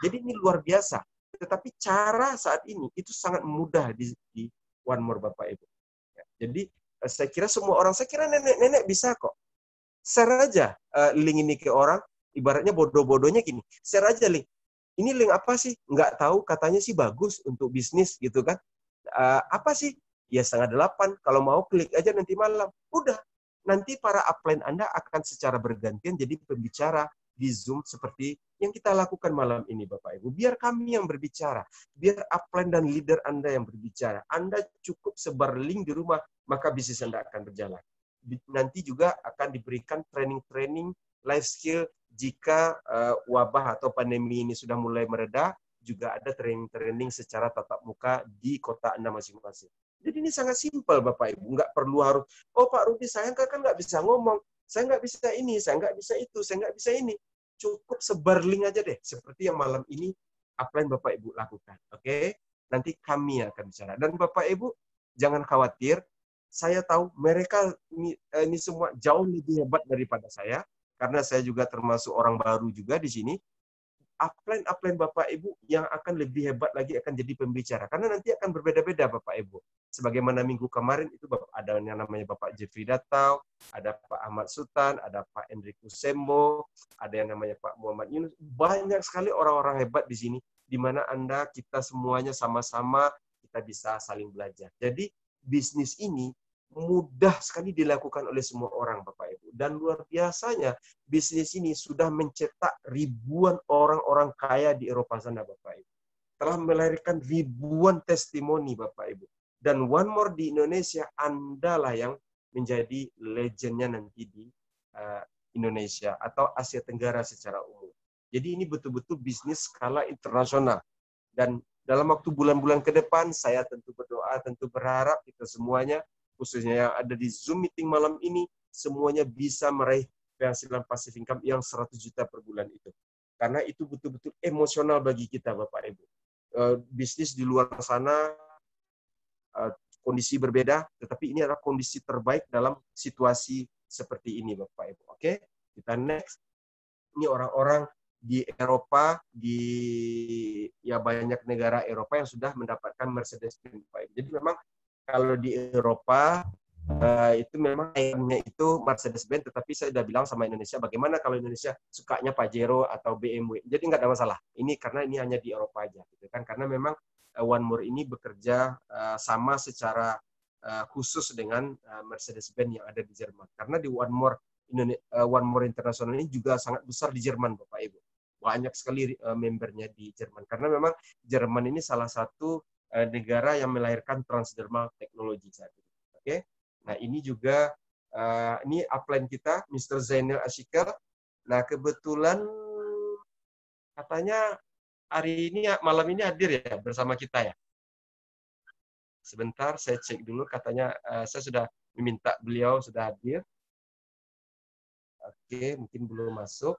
Jadi ini luar biasa. Tetapi cara saat ini itu sangat mudah di One More Bapak Ibu. Jadi saya kira semua orang, saya kira nenek-nenek bisa kok. Share aja link ini ke orang, ibaratnya bodoh-bodohnya gini. Share aja link. Ini link apa sih? Nggak tahu, katanya sih bagus untuk bisnis gitu kan. Apa sih? Ya 7:30. Kalau mau klik aja nanti malam. Udah. Nanti para upline Anda akan secara bergantian jadi pembicara di Zoom seperti yang kita lakukan malam ini Bapak Ibu. Biar kami yang berbicara. Biar upline dan leader Anda yang berbicara. Anda cukup sebar link di rumah, maka bisnis Anda akan berjalan. Nanti juga akan diberikan training-training life skill jika wabah atau pandemi ini sudah mulai mereda, juga ada training-training secara tatap muka di kota Anda masing-masing. Jadi ini sangat simpel Bapak Ibu, nggak perlu harus, oh Pak Rudi saya kan nggak bisa ngomong, saya nggak bisa ini, saya nggak bisa itu, saya nggak bisa ini. Cukup sebar link aja deh, seperti yang malam ini upline Bapak Ibu lakukan. Oke? Nanti kami akan bicara. Dan Bapak Ibu, jangan khawatir, saya tahu mereka ini semua jauh lebih hebat daripada saya, karena saya juga termasuk orang baru juga di sini. Upline Bapak Ibu yang akan lebih hebat lagi akan jadi pembicara. Karena nanti akan berbeda-beda Bapak Ibu. Sebagaimana minggu kemarin itu ada yang namanya Bapak Jeffrey Datau, ada Pak Ahmad Sultan, ada Pak Enrico Sembo, ada yang namanya Pak Muhammad Yunus. Banyak sekali orang-orang hebat di sini, di mana kita semuanya sama-sama kita bisa saling belajar. Jadi bisnis ini mudah sekali dilakukan oleh semua orang Bapak Ibu. Dan luar biasanya bisnis ini sudah mencetak ribuan orang-orang kaya di Eropa sana Bapak Ibu. Telah melahirkan ribuan testimoni Bapak Ibu. Dan One More di Indonesia, Anda lah yang menjadi legendnya nanti di Indonesia atau Asia Tenggara secara umum. Jadi ini betul-betul bisnis skala internasional. Dan dalam waktu bulan-bulan ke depan, saya tentu berdoa, tentu berharap kita semuanya, khususnya yang ada di Zoom meeting malam ini, semuanya bisa meraih penghasilan passive income yang 100 juta per bulan itu. Karena itu betul-betul emosional bagi kita, Bapak Ibu. Bisnis di luar sana, kondisi berbeda, tetapi ini adalah kondisi terbaik dalam situasi seperti ini, Bapak Ibu. Oke, kita next. Ini orang-orang di Eropa, di ya banyak negara Eropa yang sudah mendapatkan Mercedes-Benz, Bapak Ibu. Jadi memang kalau di Eropa itu memang ayamnya itu Mercedes-Benz, tetapi saya sudah bilang sama Indonesia, bagaimana kalau Indonesia sukanya Pajero atau BMW. Jadi nggak ada masalah. Ini karena ini hanya di Eropa aja, gitu kan? Karena memang One More ini bekerja sama secara khusus dengan Mercedes-Benz yang ada di Jerman. Karena di One More International ini juga sangat besar di Jerman, Bapak Ibu. Banyak sekali membernya di Jerman. Karena memang Jerman ini salah satu negara yang melahirkan transdermal teknologi saat ini. Oke, nah ini juga ini upline kita, Mr. Zainal Ashikar. Nah kebetulan katanya hari ini malam ini hadir ya bersama kita ya. Sebentar saya cek dulu, katanya saya sudah meminta beliau sudah hadir. Oke, mungkin belum masuk.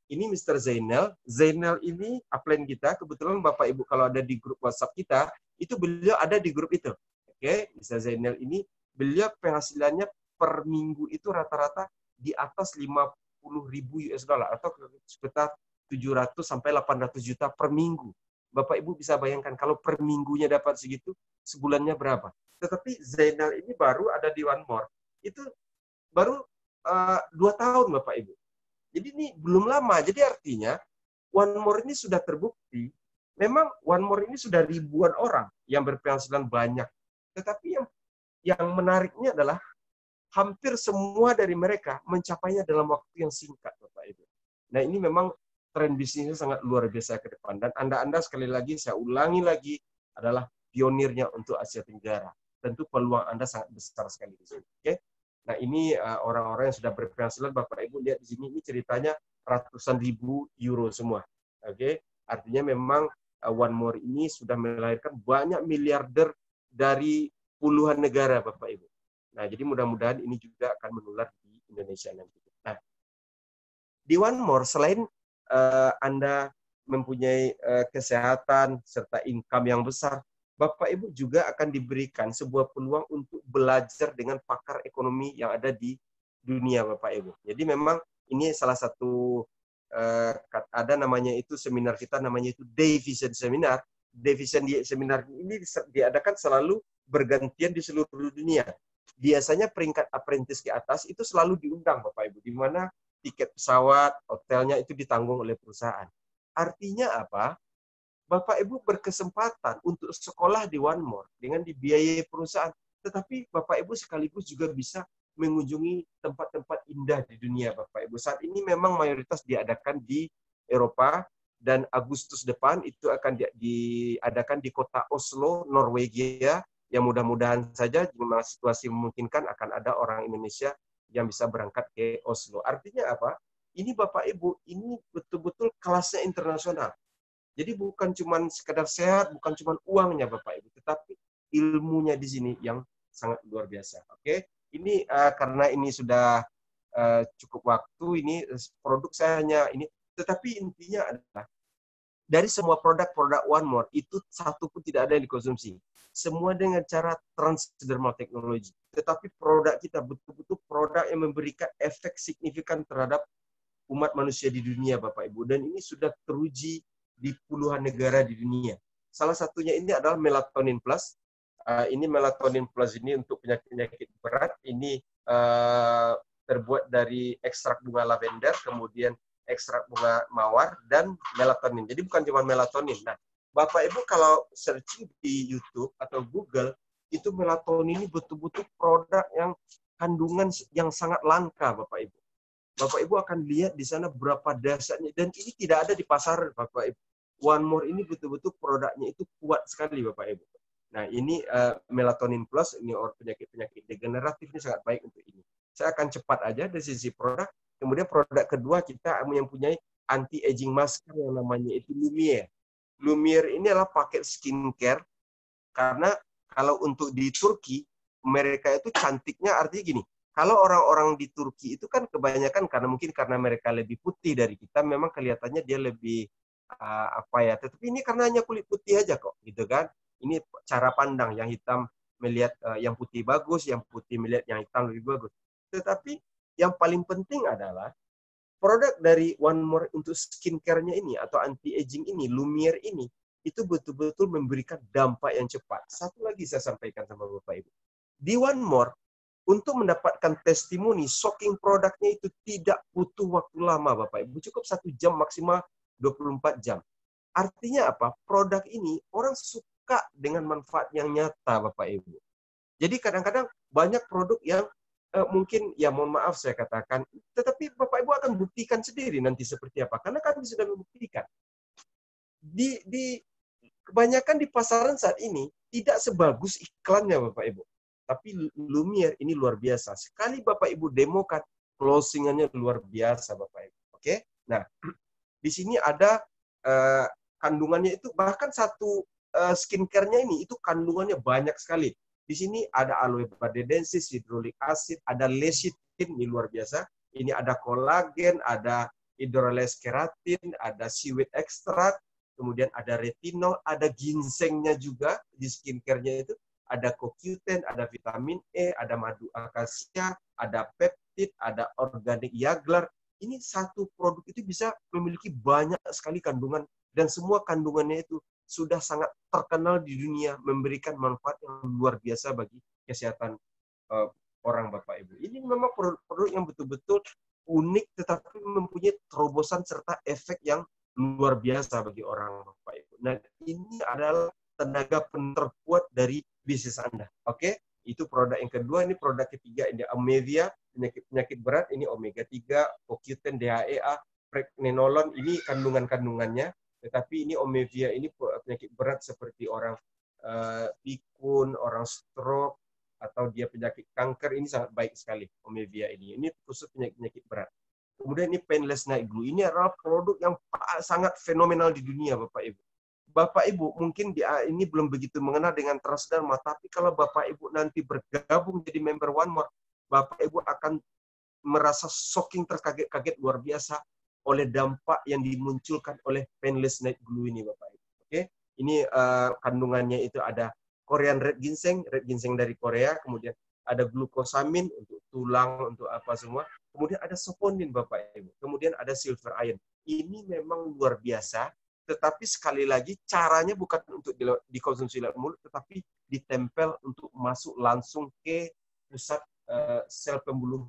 Ini Mr. Zainal. Zainal ini upline kita. Kebetulan Bapak Ibu kalau ada di grup WhatsApp kita, itu beliau ada di grup itu. Oke, Mr. Zainal ini beliau penghasilannya per minggu itu rata-rata di atas 50.000 US dollar atau sekitar 700 sampai 800 juta per minggu. Bapak Ibu bisa bayangkan kalau per minggunya dapat segitu, sebulannya berapa. Tetapi Zainal ini baru ada di One More. Itu baru 2 tahun Bapak Ibu. Jadi ini belum lama. Jadi artinya One More ini sudah terbukti. Memang One More ini sudah ribuan orang yang berpenghasilan banyak. Tetapi yang menariknya adalah hampir semua dari mereka mencapainya dalam waktu yang singkat, Bapak Ibu. Nah ini memang tren bisnisnya sangat luar biasa ke depan. Dan Anda sekali lagi, saya ulangi lagi, adalah pionirnya untuk Asia Tenggara. Tentu peluang Anda sangat besar sekali di sini. Oke? Nah ini orang-orang yang sudah berpenghasilan, Bapak Ibu lihat di sini, ini ceritanya ratusan ribu euro semua. Oke? Artinya memang One More ini sudah melahirkan banyak miliarder dari puluhan negara, Bapak Ibu. Nah, jadi mudah-mudahan ini juga akan menular di Indonesia nanti. Nah, di One More selain Anda mempunyai kesehatan serta income yang besar, Bapak Ibu juga akan diberikan sebuah peluang untuk belajar dengan pakar ekonomi yang ada di dunia, Bapak Ibu. Jadi memang ini salah satu ada namanya itu seminar kita, namanya itu Day Vision Seminar. Day Vision Seminar ini diadakan selalu bergantian di seluruh dunia. Biasanya peringkat apprentice ke atas itu selalu diundang, Bapak Ibu, di mana tiket pesawat, hotelnya itu ditanggung oleh perusahaan. Artinya apa? Bapak Ibu berkesempatan untuk sekolah di One More dengan dibiayai perusahaan, tetapi Bapak Ibu sekaligus juga bisa mengunjungi tempat-tempat indah di dunia, Bapak Ibu. Saat ini memang mayoritas diadakan di Eropa, dan Agustus depan itu akan diadakan di kota Oslo, Norwegia, yang mudah-mudahan saja jika situasi memungkinkan akan ada orang Indonesia yang bisa berangkat ke Oslo. Artinya apa? Ini Bapak Ibu, ini betul-betul kelasnya internasional. Jadi bukan cuma sekedar sehat, bukan cuma uangnya Bapak Ibu, tetapi ilmunya di sini yang sangat luar biasa. Oke, ini karena ini sudah cukup waktu, ini produk saya hanya ini, tetapi intinya adalah Dari semua produk-produk One More, itu satu pun tidak ada yang dikonsumsi. Semua dengan cara transdermal teknologi. Tetapi produk kita betul-betul produk yang memberikan efek signifikan terhadap umat manusia di dunia, Bapak Ibu. Dan ini sudah teruji di puluhan negara di dunia. Salah satunya ini adalah Melatonin Plus. Ini Melatonin Plus ini untuk penyakit-penyakit berat. Ini terbuat dari ekstrak bunga lavender, kemudian ekstrak bunga mawar, dan melatonin. Jadi bukan cuma melatonin. Nah, Bapak Ibu kalau searching di YouTube atau Google, itu melatonin ini betul-betul produk yang kandungan yang sangat langka, Bapak Ibu. Bapak Ibu akan lihat di sana berapa dahsyatnya, dan ini tidak ada di pasar, Bapak Ibu. One More ini betul-betul produknya itu kuat sekali, Bapak Ibu. Nah, ini Melatonin Plus, ini penyakit-penyakit degeneratif ini sangat baik untuk ini. Saya akan cepat aja dari sisi produk. Kemudian produk kedua kita yang mempunyai anti-aging masker yang namanya itu Lumiere. Lumiere ini adalah paket skincare, karena kalau untuk di Turki, mereka itu cantiknya artinya gini, kalau orang-orang di Turki itu kan kebanyakan karena mereka lebih putih dari kita, memang kelihatannya dia lebih tetapi ini karena hanya kulit putih aja kok, gitu kan. Ini cara pandang, yang hitam melihat yang putih bagus, yang putih melihat yang hitam lebih bagus. Tetapi yang paling penting adalah produk dari One More untuk skincare-nya ini atau anti-aging ini, Lumiere ini, itu betul-betul memberikan dampak yang cepat. Satu lagi saya sampaikan sama Bapak Ibu. Di One More, untuk mendapatkan testimoni, soaking produknya itu tidak butuh waktu lama, Bapak Ibu. Cukup 1 jam, maksimal 24 jam. Artinya apa? Produk ini orang suka dengan manfaat yang nyata, Bapak Ibu. Jadi kadang-kadang banyak produk yang mungkin, ya mohon maaf saya katakan, tetapi Bapak Ibu akan buktikan sendiri nanti seperti apa. Karena kami sudah membuktikan. Di kebanyakan di pasaran saat ini tidak sebagus iklannya, Bapak Ibu. Tapi Lumiere ini luar biasa. Sekali Bapak Ibu demokan, closingannya luar biasa, Bapak Ibu. Oke? Nah, di sini ada kandungannya itu, bahkan satu skincare-nya ini itu kandungannya banyak sekali. Di sini ada aloe barbadensis, hidrolik acid, ada lecithin, ini luar biasa. Ini ada kolagen, ada hydrolyzed keratin, ada seaweed extract, kemudian ada retinol, ada ginsengnya juga di skincare-nya itu. Ada CoQ10, ada vitamin E, ada madu akasia, ada peptid, ada organik yaglar. Ini satu produk itu bisa memiliki banyak sekali kandungan, dan semua kandungannya itu sudah sangat terkenal di dunia, memberikan manfaat yang luar biasa bagi kesehatan orang, Bapak Ibu. Ini memang produk yang betul-betul unik, tetapi mempunyai terobosan serta efek yang luar biasa bagi orang, Bapak Ibu. Nah, ini adalah tenaga terkuat dari bisnis Anda. Oke? Itu produk yang kedua. Ini produk ketiga, ini Omevia, penyakit berat, ini omega 3, CoQ10, DHEA, pregnenolon, ini kandungan-kandungannya. Tetapi ini Omevia ini penyakit berat seperti orang pikun, orang stroke, atau dia penyakit kanker, ini sangat baik sekali Omevia ini. Ini khusus penyakit berat. Kemudian ini Painless Night Glue. Ini adalah produk yang sangat fenomenal di dunia, Bapak Ibu. Bapak Ibu mungkin ini belum begitu mengenal dengan Transderma, tapi kalau Bapak Ibu nanti bergabung jadi member One More, Bapak Ibu akan merasa shocking, terkaget-kaget luar biasa oleh dampak yang dimunculkan oleh Painless Night Glue ini, Bapak Ibu. Oke, ini kandungannya itu ada Korean red ginseng dari Korea, kemudian ada glukosamin untuk tulang, untuk apa semua. Kemudian ada saponin, Bapak Ibu. Kemudian ada silver iron. Ini memang luar biasa, tetapi sekali lagi caranya bukan untuk dikonsumsi lewat mulut, tetapi ditempel untuk masuk langsung ke pusat sel pembuluh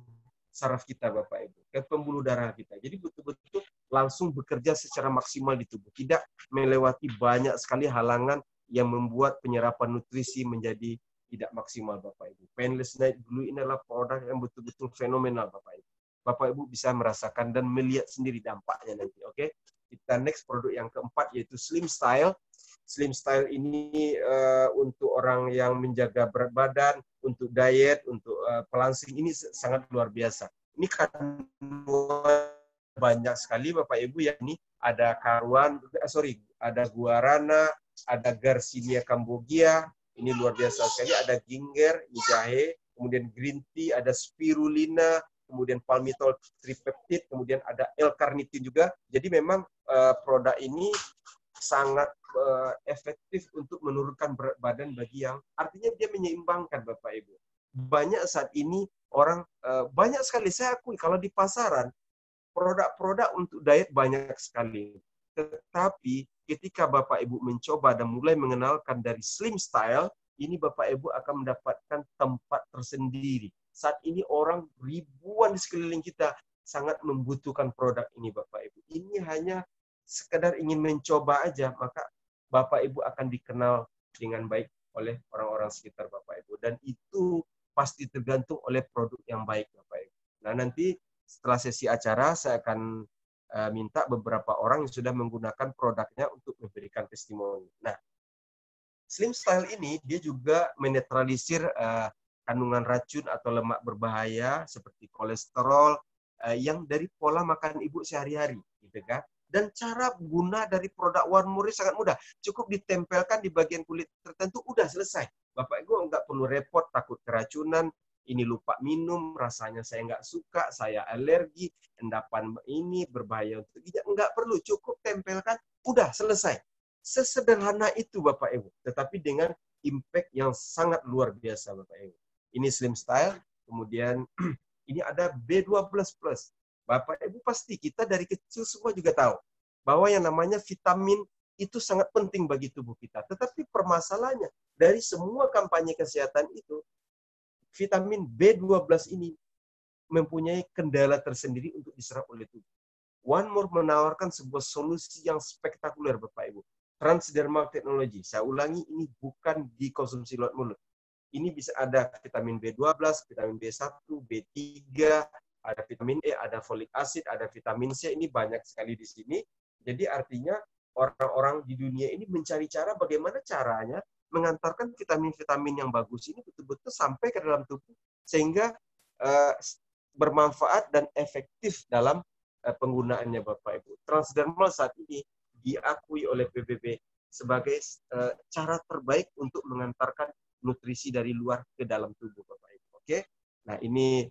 saraf kita, Bapak Ibu, ke pembuluh darah kita. Jadi betul-betul langsung bekerja secara maksimal di tubuh, tidak melewati banyak sekali halangan yang membuat penyerapan nutrisi menjadi tidak maksimal, Bapak Ibu. Painless Night Glue ini adalah produk yang betul-betul fenomenal, Bapak Ibu. Bapak Ibu bisa merasakan dan melihat sendiri dampaknya nanti. Oke, kita next produk yang keempat, yaitu Slim Style. Slim Style ini untuk orang yang menjaga berat badan, untuk diet, untuk pelangsing, ini sangat luar biasa. Ini kandungan banyak sekali, Bapak Ibu, ya. Ini ada ada guarana, ada Garcinia cambogia, ini luar biasa sekali, ada ginger, ini jahe, kemudian green tea, ada spirulina, kemudian palmitol tripeptid, kemudian ada L-carnitin juga. Jadi memang produk ini sangat efektif untuk menurunkan berat badan bagi yang artinya dia menyeimbangkan Bapak Ibu. Banyak saat ini orang banyak sekali saya akui kalau di pasaran produk-produk untuk diet banyak sekali. Tetapi ketika Bapak Ibu mencoba dan mulai mengenalkan dari slim style, ini Bapak Ibu akan mendapatkan tempat tersendiri. Saat ini orang ribuan di sekeliling kita sangat membutuhkan produk ini Bapak Ibu. Ini hanya sekedar ingin mencoba aja, maka Bapak Ibu akan dikenal dengan baik oleh orang-orang sekitar Bapak Ibu. Dan itu pasti tergantung oleh produk yang baik Bapak Ibu. Nah nanti setelah sesi acara saya akan minta beberapa orang yang sudah menggunakan produknya untuk memberikan testimoni. Nah, Slim Style ini dia juga menetralisir kandungan racun atau lemak berbahaya seperti kolesterol yang dari pola makan ibu sehari-hari, gitu kan? Dan cara guna dari produk One More sangat mudah. Cukup ditempelkan di bagian kulit tertentu, udah selesai. Bapak Ibu nggak perlu repot, takut keracunan, ini lupa minum, rasanya saya nggak suka, saya alergi, endapan ini berbahaya untuk ginjal. Nggak perlu, cukup tempelkan, udah selesai. Sesederhana itu Bapak Ibu, tetapi dengan impact yang sangat luar biasa Bapak Ibu. Ini Slim Style, kemudian ini ada B12+. Bapak Ibu pasti kita dari kecil semua juga tahu bahwa yang namanya vitamin itu sangat penting bagi tubuh kita. Tetapi permasalahannya dari semua kampanye kesehatan itu, vitamin B12 ini mempunyai kendala tersendiri untuk diserap oleh tubuh. One More menawarkan sebuah solusi yang spektakuler Bapak Ibu. Transdermal Technology. Saya ulangi, ini bukan dikonsumsi lewat mulut. Ini bisa ada vitamin B12, vitamin B1, B3, ada vitamin E, ada folic acid, ada vitamin C. Ini banyak sekali di sini. Jadi artinya orang-orang di dunia ini mencari cara bagaimana caranya mengantarkan vitamin-vitamin yang bagus ini betul-betul sampai ke dalam tubuh sehingga bermanfaat dan efektif dalam penggunaannya Bapak Ibu. Transdermal saat ini diakui oleh PBB sebagai cara terbaik untuk mengantarkan nutrisi dari luar ke dalam tubuh Bapak Ibu. Oke. Nah, ini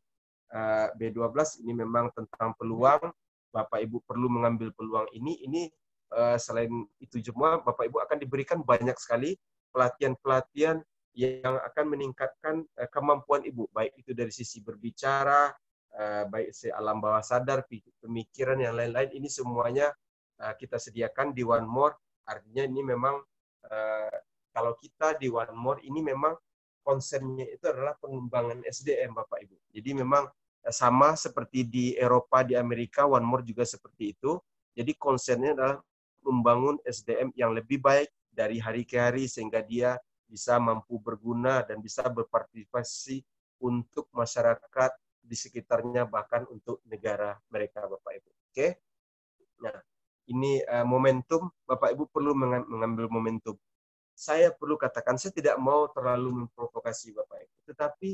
B12 ini memang tentang peluang. Bapak Ibu perlu mengambil peluang ini. Ini selain itu semua Bapak Ibu akan diberikan banyak sekali pelatihan-pelatihan yang akan meningkatkan kemampuan Ibu, baik itu dari sisi berbicara, baik si alam bawah sadar, pemikiran yang lain-lain, ini semuanya kita sediakan di One More. Artinya ini memang kalau kita di One More ini memang concernnya itu adalah pengembangan SDM Bapak Ibu. Jadi memang sama seperti di Eropa, di Amerika, One More juga seperti itu. Jadi concernnya adalah membangun SDM yang lebih baik dari hari ke hari sehingga dia bisa mampu berguna dan bisa berpartisipasi untuk masyarakat di sekitarnya bahkan untuk negara mereka Bapak Ibu. Oke. Nah, ini momentum, Bapak Ibu perlu mengambil momentum. Saya perlu katakan, saya tidak mau terlalu memprovokasi Bapak Ibu, tetapi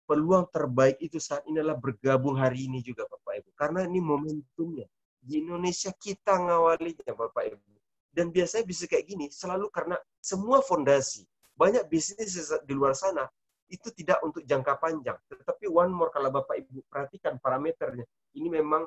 peluang terbaik itu saat ini adalah bergabung hari ini juga Bapak Ibu, karena ini momentumnya. Di Indonesia kita ngawalinya Bapak Ibu. Dan biasanya bisa kayak gini, selalu karena semua fondasi, banyak bisnis di luar sana, itu tidak untuk jangka panjang. Tetapi One More, kalau Bapak Ibu perhatikan parameternya, ini memang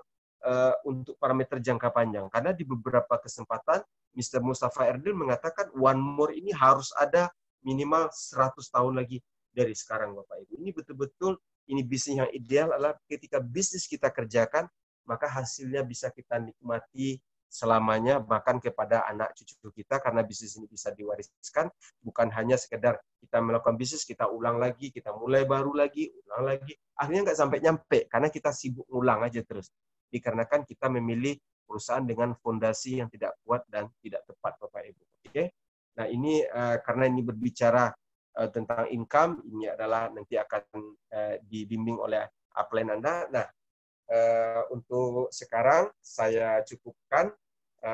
untuk parameter jangka panjang. Karena di beberapa kesempatan, Mr. Mustafa Erdil mengatakan One More ini harus ada minimal 100 tahun lagi dari sekarang Bapak Ibu. Ini betul-betul, ini bisnis yang ideal adalah ketika bisnis kita kerjakan, maka hasilnya bisa kita nikmati selamanya, bahkan kepada anak cucu kita, karena bisnis ini bisa diwariskan, bukan hanya sekedar kita melakukan bisnis, kita ulang lagi, kita mulai baru lagi, ulang lagi, akhirnya nggak sampai nyampe, karena kita sibuk ngulang aja terus. Dikarenakan kita memilih perusahaan dengan fondasi yang tidak kuat dan tidak tepat, Bapak Ibu. Oke? Nah ini karena ini berbicara tentang income, ini adalah nanti akan dibimbing oleh upline Anda. Nah, untuk sekarang saya cukupkan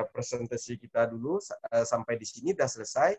presentasi kita dulu sampai di sini, sudah selesai.